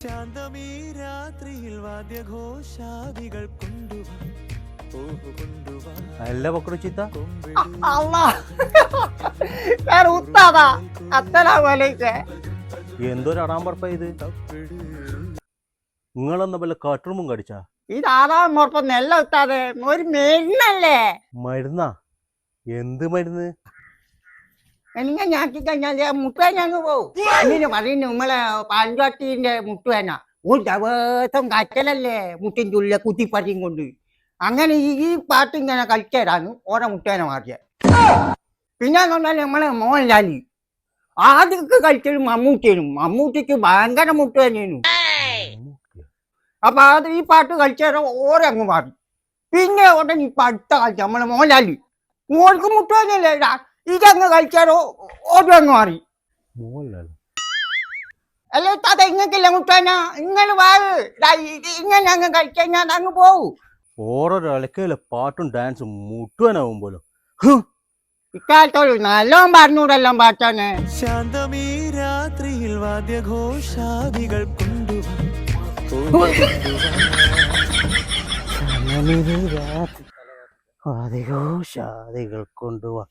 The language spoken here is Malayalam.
ശാന്തമീ രാത്രിയിൽ വാദ്യഘോഷാദികൾ കൊണ്ടുവാ അല്ല പക്രു ചിത്ത ഉത്താതാ അസ്സലാമലൈക്കും. എന്തൊരു അടാമ്പറപ്പ ഇത്. നിങ്ങളെന്ന വല്ല കട്ടുറുമ്പും കടിച്ചാ? ഇതാറാം ഉറപ്പം നെല്ല ഉത്താതെ ഒരു മരുന്നല്ലേ. മരുന്നാ? എന്ത് മരുന്ന്? എനിക്ക് ഞാക്കി കഴിഞ്ഞാൽ മുട്ടുവേന അങ്ങ് പോവും. എന്നിട്ട് പറയുന്നു നമ്മളെ പാൻപാട്ടിന്റെ മുട്ടുവേന ഒരു ദിവസം കറ്റലല്ലേ മുട്ടിൻ്റെ ഉള്ളിലെ കുത്തിപ്പറിയും കൊണ്ട്. അങ്ങനെ ഈ പാട്ട് ഇങ്ങനെ കളിച്ചേരാണ് ഓരോ മുട്ടുവേന മാറിയത്. പിന്നെ പറഞ്ഞാൽ നമ്മളെ മോഹൻലാലി ആദ്യമൊക്കെ കളിച്ചത് മമ്മൂട്ടിക്ക് ഭയങ്കര മുട്ടുവേനു. അപ്പൊ അത് ഈ പാട്ട് കളിച്ചേരം ഓരോ അങ്ങ് മാറി. പിന്നെ ഉടനെ ഇപ്പൊ അടുത്ത കളിച്ച നമ്മളെ മോഹൻലാലി മോൾക്ക് മുട്ടുവേനല്ലേ ഇതങ്ങ് കളിച്ചാലോ ഓരോ അങ്ങ് മാറി. അല്ല താത്ത ഇങ്ങക്കില്ല മുട്ടുവേന, ഇങ്ങനെ ഇങ്ങനെ അങ്ങ് കളിക്കഴിഞ്ഞാൽ അങ്ങ് പോവും. ഓരോരോ ഇലക്കയിലെ പാട്ടും ഡാൻസും മുട്ടുവാനാവും പോലും. ഇക്കാലത്തോളൂ നല്ലോണം പറഞ്ഞൂടെല്ലാം പാട്ടാണ്. ശാന്തമീ രാത്രിയിൽ വാദ്യഘോഷാദികൾ വാദ്യഘോഷാദികൾ കൊണ്ടുവാ.